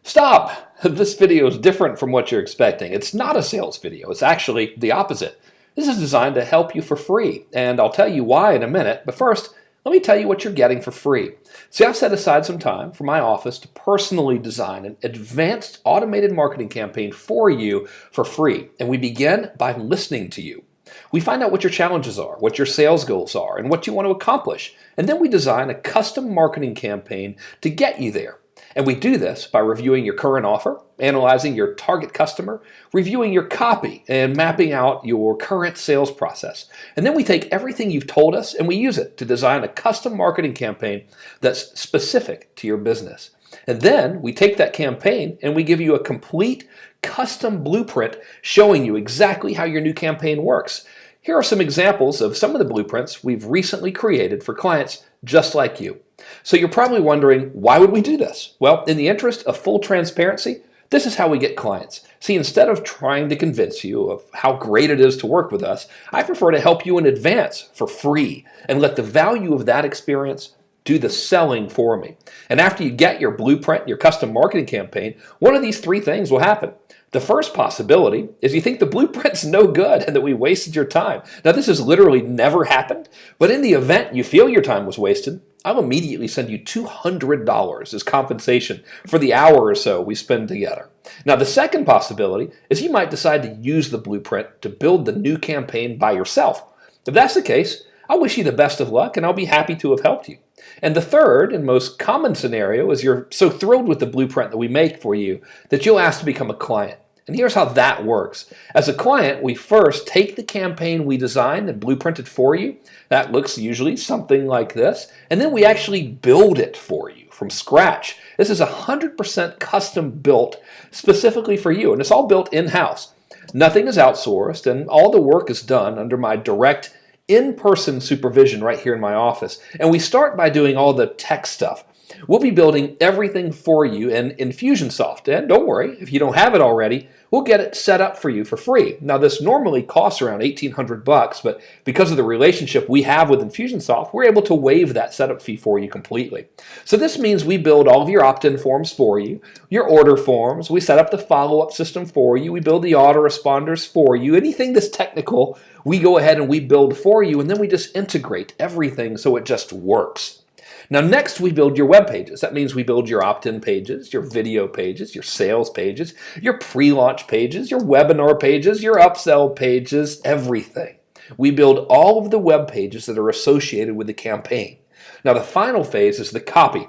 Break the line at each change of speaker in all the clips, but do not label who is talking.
Stop! This video is different from what you're expecting. It's not a sales video. It's actually the opposite. This is designed to help you for free, and I'll tell you why in a minute, but first, let me tell you what you're getting for free. See, I've set aside some time for my office to personally design an advanced automated marketing campaign for you for free, and we begin by listening to you. We find out what your challenges are, what your sales goals are, and what you want to accomplish, and then we design a custom marketing campaign to get you there. And we do this by reviewing your current offer, analyzing your target customer, reviewing your copy, and mapping out your current sales process. And then we take everything you've told us and we use it to design a custom marketing campaign that's specific to your business. And then we take that campaign and we give you a complete custom blueprint showing you exactly how your new campaign works. Here are some examples of some of the blueprints we've recently created for clients just like you. So you're probably wondering, why would we do this? Well, in the interest of full transparency, this is how we get clients. See, instead of trying to convince you of how great it is to work with us, I prefer to help you in advance for free and let the value of that experience do the selling for me. And after you get your blueprint, your custom marketing campaign, one of these three things will happen. The first possibility is you think the blueprint's no good and that we wasted your time. Now, this has literally never happened, but in the event you feel your time was wasted, I'll immediately send you $200 as compensation for the hour or so we spend together. Now, the second possibility is you might decide to use the blueprint to build the new campaign by yourself. If that's the case, I wish you the best of luck and I'll be happy to have helped you. And the third and most common scenario is you're so thrilled with the blueprint that we make for you that you'll ask to become a client. And here's how that works. As a client, we first take the campaign we designed and blueprinted for you. That looks usually something like this. And then we actually build it for you from scratch. This is 100% custom built specifically for you. And it's all built in-house. Nothing is outsourced and all the work is done under my direct in-person supervision right here in my office. And we start by doing all the tech stuff. We'll be building everything for you in Infusionsoft. And don't worry, if you don't have it already, we'll get it set up for you for free. Now, this normally costs around $1,800, but because of the relationship we have with Infusionsoft, we're able to waive that setup fee for you completely. So this means we build all of your opt-in forms for you, your order forms, we set up the follow-up system for you, we build the autoresponders for you, anything that's technical, we go ahead and we build for you, and then we just integrate everything so it just works. Now, next we build your web pages. That means we build your opt-in pages, your video pages, your sales pages, your pre-launch pages, your webinar pages, your upsell pages, everything. We build all of the web pages that are associated with the campaign. Now, the final phase is the copy.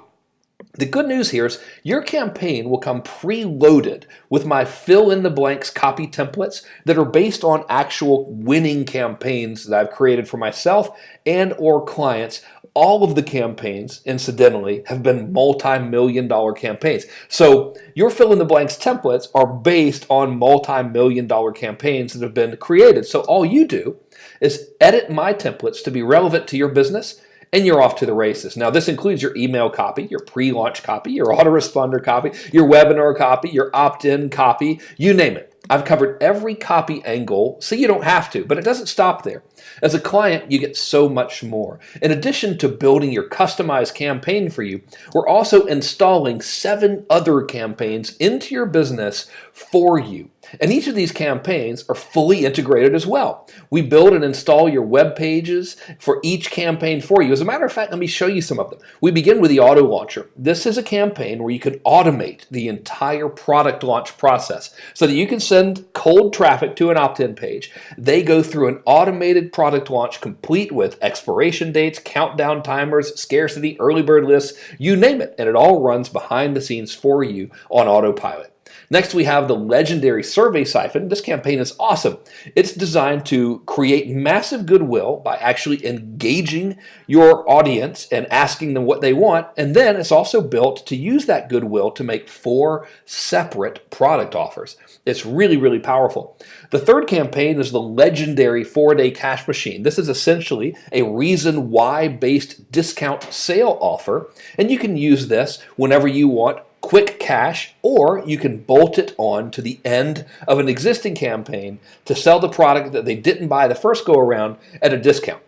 The good news here is your campaign will come preloaded with my fill-in-the-blanks copy templates that are based on actual winning campaigns that I've created for myself and or clients. All of the campaigns, incidentally, have been multi-million-dollar campaigns. So your fill-in-the-blanks templates are based on multi-million-dollar campaigns that have been created. So all you do is edit my templates to be relevant to your business, and you're off to the races. Now, this includes your email copy, your pre-launch copy, your autoresponder copy, your webinar copy, your opt-in copy, you name it. I've covered every copy angle, so you don't have to, but it doesn't stop there. As a client, you get so much more. In addition to building your customized campaign for you, we're also installing 7 other campaigns into your business for you. And each of these campaigns are fully integrated as well. We build and install your web pages for each campaign for you. As a matter of fact, let me show you some of them. We begin with the Auto Launcher. This is a campaign where you can automate the entire product launch process so that you can send cold traffic to an opt-in page. They go through an automated product launch complete with expiration dates, countdown timers, scarcity, early bird lists, you name it, and it all runs behind the scenes for you on autopilot. Next, we have the legendary Survey Siphon. This campaign is awesome. It's designed to create massive goodwill by actually engaging your audience and asking them what they want. And then it's also built to use that goodwill to make 4 separate product offers. It's really, really powerful. The third campaign is the legendary 4-day cash machine. This is essentially a reason why based discount sale offer. And you can use this whenever you want quick cash, or you can bolt it on to the end of an existing campaign to sell the product that they didn't buy the first go around at a discount.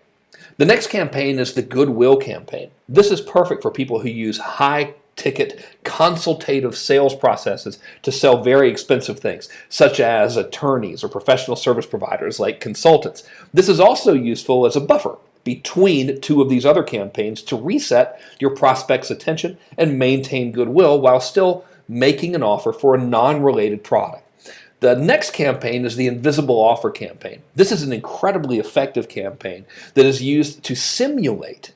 The next campaign is the Goodwill campaign. This is perfect for people who use high ticket consultative sales processes to sell very expensive things, such as attorneys or professional service providers like consultants. This is also useful as a buffer between two of these other campaigns to reset your prospect's attention and maintain goodwill while still making an offer for a non-related product. The next campaign is the invisible offer campaign. This is an incredibly effective campaign that is used to simulate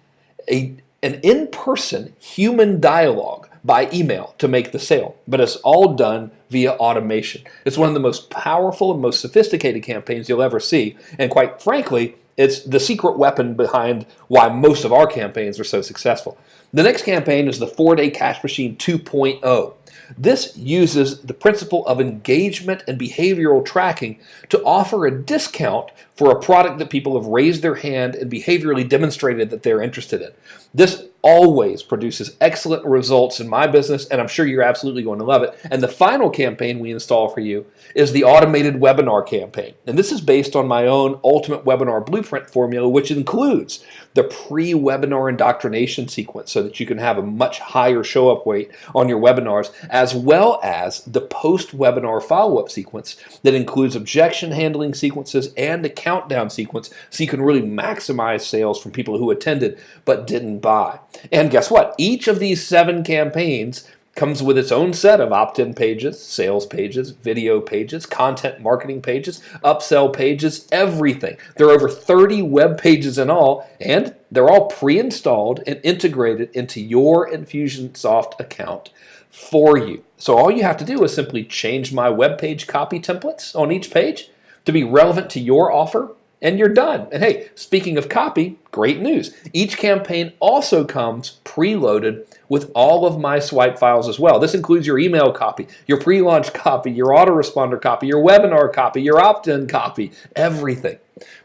an in-person human dialogue by email to make the sale, but it's all done via automation. It's one of the most powerful and most sophisticated campaigns you'll ever see, and quite frankly, it's the secret weapon behind why most of our campaigns are so successful. The next campaign is the 4-Day Cash Machine 2.0. This uses the principle of engagement and behavioral tracking to offer a discount for a product that people have raised their hand and behaviorally demonstrated that they're interested in. This always produces excellent results in my business, and I'm sure you're absolutely going to love it. And the final campaign we install for you is the automated webinar campaign. And this is based on my own Ultimate Webinar Blueprint formula, which includes the pre-webinar indoctrination sequence so that you can have a much higher show-up rate on your webinars, as well as the post-webinar follow-up sequence that includes objection handling sequences and the countdown sequence so you can really maximize sales from people who attended but didn't buy. And guess what? Each of these 7 campaigns comes with its own set of opt-in pages, sales pages, video pages, content marketing pages, upsell pages, everything. There are over 30 web pages in all, and they're all pre-installed and integrated into your Infusionsoft account for you. So all you have to do is simply change my web page copy templates on each page to be relevant to your offer, and you're done. And hey, speaking of copy, great news. Each campaign also comes preloaded with all of my swipe files as well. This includes your email copy, your pre-launch copy, your autoresponder copy, your webinar copy, your opt-in copy, everything.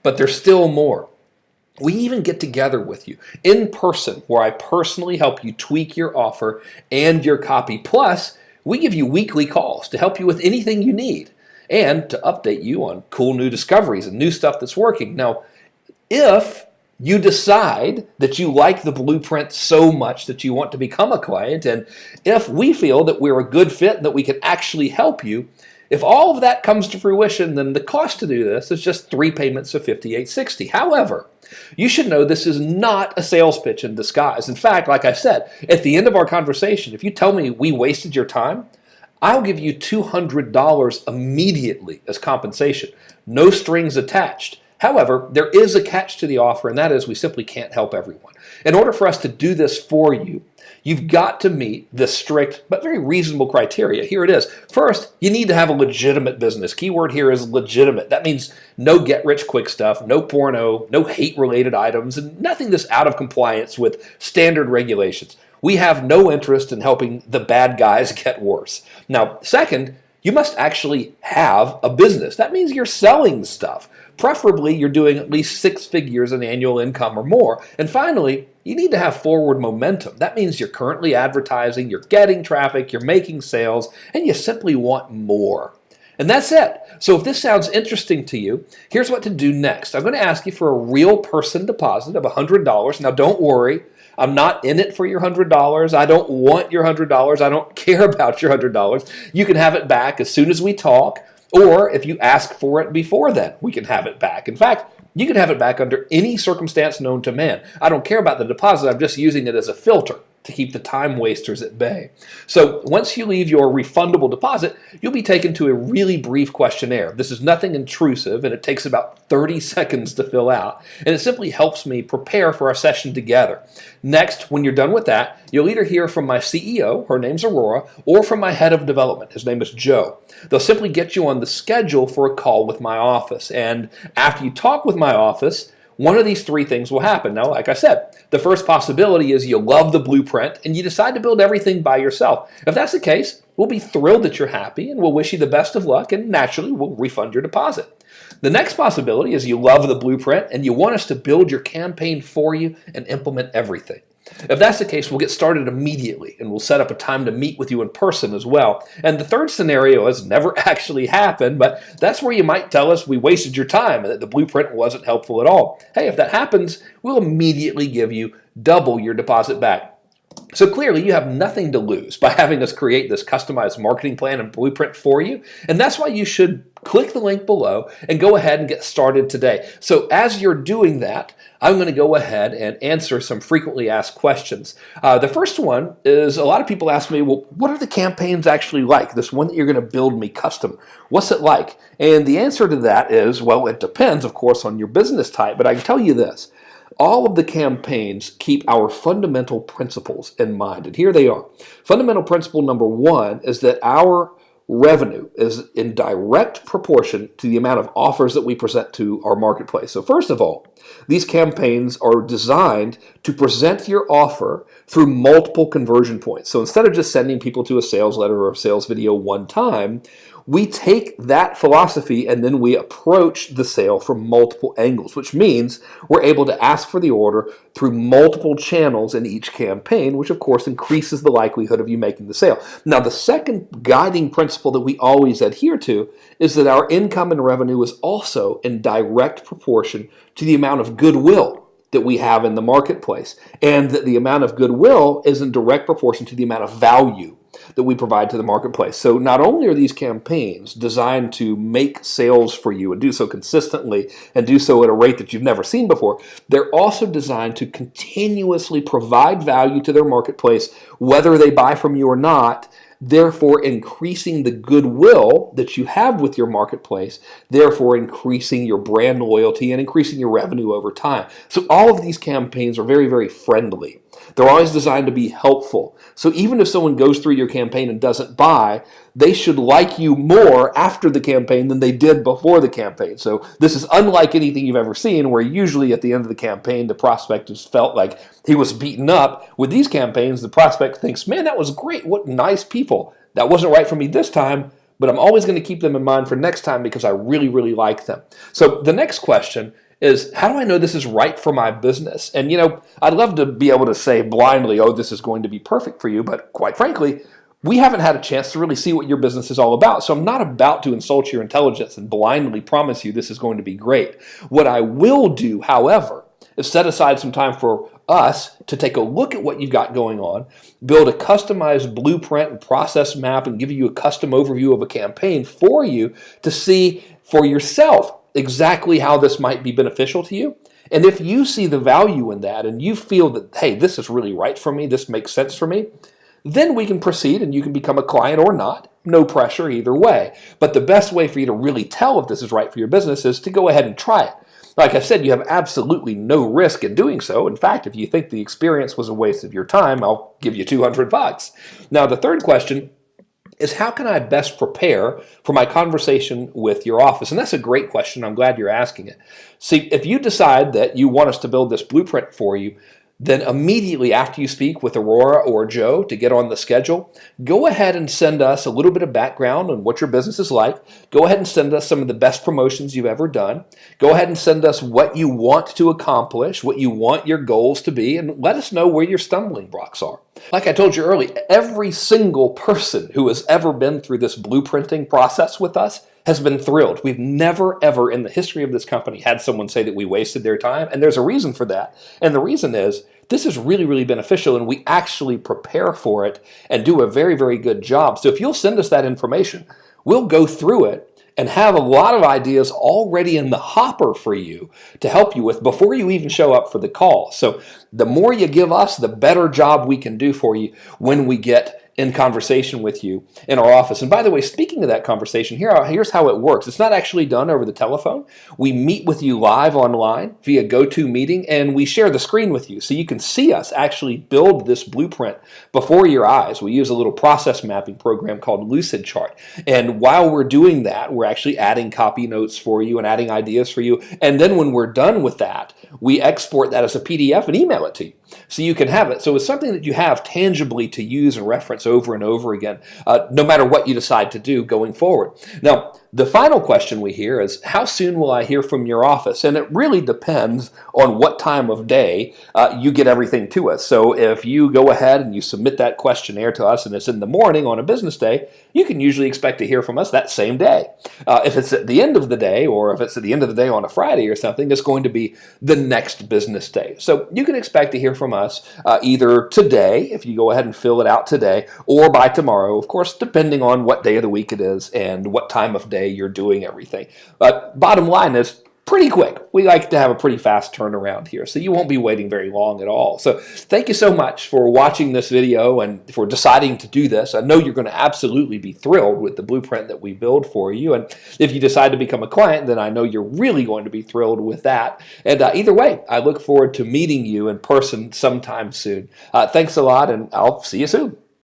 But there's still more. We even get together with you in person where I personally help you tweak your offer and your copy. Plus, we give you weekly calls to help you with anything you need and to update you on cool new discoveries and new stuff that's working. Now, if you decide that you like the blueprint so much that you want to become a client, and if we feel that we're a good fit and that we can actually help you, if all of that comes to fruition, then the cost to do this is just 3 payments of $58.60. However, you should know this is not a sales pitch in disguise. In fact, like I said, at the end of our conversation, if you tell me we wasted your time, I'll give you $200 immediately as compensation. No strings attached. However, there is a catch to the offer, and that is we simply can't help everyone. In order for us to do this for you, you've got to meet the strict but very reasonable criteria. Here it is. First, you need to have a legitimate business. Keyword here is legitimate. That means no get-rich-quick stuff, no porno, no hate-related items, and nothing that's out of compliance with standard regulations. We have no interest in helping the bad guys get worse. Now, second, you must actually have a business. That means you're selling stuff. Preferably, you're doing at least 6 figures in annual income or more. And finally, you need to have forward momentum. That means you're currently advertising, you're getting traffic, you're making sales, and you simply want more. And that's it. So if this sounds interesting to you, here's what to do next. I'm going to ask you for a real person deposit of $100. Now, don't worry. I'm not in it for your $100. I don't want your $100. I don't care about your $100. You can have it back as soon as we talk, or if you ask for it before then, we can have it back. In fact, you can have it back under any circumstance known to man. I don't care about the deposit. I'm just using it as a filter to keep the time wasters at bay. So once you leave your refundable deposit, you'll be taken to a really brief questionnaire. This is nothing intrusive, and it takes about 30 seconds to fill out, and it simply helps me prepare for our session together. Next, when you're done with that, you'll either hear from my CEO, her name's Aurora, or from my head of development, his name is Joe. They'll simply get you on the schedule for a call with my office, and after you talk with my office, one of these 3 things will happen. Now, like I said, the first possibility is you love the blueprint and you decide to build everything by yourself. If that's the case, we'll be thrilled that you're happy and we'll wish you the best of luck, and naturally we'll refund your deposit. The next possibility is you love the blueprint and you want us to build your campaign for you and implement everything. If that's the case, we'll get started immediately and we'll set up a time to meet with you in person as well. And the third scenario has never actually happened, but that's where you might tell us we wasted your time and that the blueprint wasn't helpful at all. Hey, if that happens, we'll immediately give you double your deposit back. So clearly you have nothing to lose by having us create this customized marketing plan and blueprint for you. And that's why you should click the link below and go ahead and get started today. So as you're doing that, I'm going to go ahead and answer some frequently asked questions. The first one is, a lot of people ask me, well, what are the campaigns actually like? This one that you're going to build me custom, what's it like? And the answer to that is, well, it depends, of course, on your business type, but I can tell you this. All of the campaigns keep our fundamental principles in mind, and here they are. Fundamental principle number one is that our revenue is in direct proportion to the amount of offers that we present to our marketplace. So first of all, these campaigns are designed to present your offer through multiple conversion points. So instead of just sending people to a sales letter or a sales video one time, we take that philosophy and then we approach the sale from multiple angles, which means we're able to ask for the order through multiple channels in each campaign, which of course increases the likelihood of you making the sale. Now, the second guiding principle that we always adhere to is that our income and revenue is also in direct proportion to the amount of goodwill that we have in the marketplace, and that the amount of goodwill is in direct proportion to the amount of value that we provide to the marketplace. So not only are these campaigns designed to make sales for you and do so consistently and do so at a rate that you've never seen before, they're also designed to continuously provide value to their marketplace, whether they buy from you or not, therefore increasing the goodwill that you have with your marketplace, therefore increasing your brand loyalty and increasing your revenue over time. So all of these campaigns are very, very friendly. They're always designed to be helpful. So even if someone goes through your campaign and doesn't buy, they should like you more after the campaign than they did before the campaign. So this is unlike anything you've ever seen, where usually at the end of the campaign, the prospect has felt like he was beaten up. With these campaigns, the prospect thinks, man, that was great. What nice people. That wasn't right for me this time, but I'm always going to keep them in mind for next time because I really, really like them. So the next question is, how do I know this is right for my business? And, I'd love to be able to say blindly, oh, this is going to be perfect for you. But quite frankly, we haven't had a chance to really see what your business is all about. So I'm not about to insult your intelligence and blindly promise you this is going to be great. What I will do, however, is set aside some time for us to take a look at what you've got going on, build a customized blueprint and process map, and give you a custom overview of a campaign for you to see for yourself exactly how this might be beneficial to you. And if you see the value in that and you feel that, hey, this is really right for me, this makes sense for me, then we can proceed and you can become a client or not. No pressure either way. But the best way for you to really tell if this is right for your business is to go ahead and try it. Like I said, you have absolutely no risk in doing so. In fact, if you think the experience was a waste of your time, I'll give you $200. Now, the third question is, how can I best prepare for my conversation with your office? And that's a great question. I'm glad you're asking it. See, if you decide that you want us to build this blueprint for you, then immediately after you speak with Aurora or Joe to get on the schedule, go ahead and send us a little bit of background on what your business is like. Go ahead and send us some of the best promotions you've ever done. Go ahead and send us what you want to accomplish, what you want your goals to be, and let us know where your stumbling blocks are. Like I told you earlier, every single person who has ever been through this blueprinting process with us has been thrilled. We've never, ever in the history of this company had someone say that we wasted their time, and there's a reason for that. And the reason is, this is really, really beneficial, and we actually prepare for it and do a very, very good job. So if you'll send us that information, we'll go through it and have a lot of ideas already in the hopper for you to help you with before you even show up for the call. So the more you give us, the better job we can do for you when we get in conversation with you in our office. And by the way, speaking of that conversation, here's how it works. It's not actually done over the telephone. We meet with you live online via GoToMeeting, and we share the screen with you so you can see us actually build this blueprint before your eyes. We use a little process mapping program called Lucidchart. And while we're doing that, we're actually adding copy notes for you and adding ideas for you. And then when we're done with that, we export that as a PDF and email it to you so you can have it. So it's something that you have tangibly to use and reference over and over again, no matter what you decide to do going forward. Now, The final question we hear is, how soon will I hear from your office? And it really depends on what time of day you get everything to us. So if you go ahead and you submit that questionnaire to us and it's in the morning on a business day, you can usually expect to hear from us that same day. If it's at the end of the day, or if it's at the end of the day on a Friday or something, it's going to be the next business day. So you can expect to hear from us either today, if you go ahead and fill it out today, or by tomorrow, of course, depending on what day of the week it is and what time of day you're doing everything. But bottom line is, pretty quick. We like to have a pretty fast turnaround here, so you won't be waiting very long at all. So thank you so much for watching this video and for deciding to do this. I know you're going to absolutely be thrilled with the blueprint that we build for you, and if you decide to become a client, then I know you're really going to be thrilled with that. And either way, I look forward to meeting you in person sometime soon. Thanks a lot, and I'll see you soon.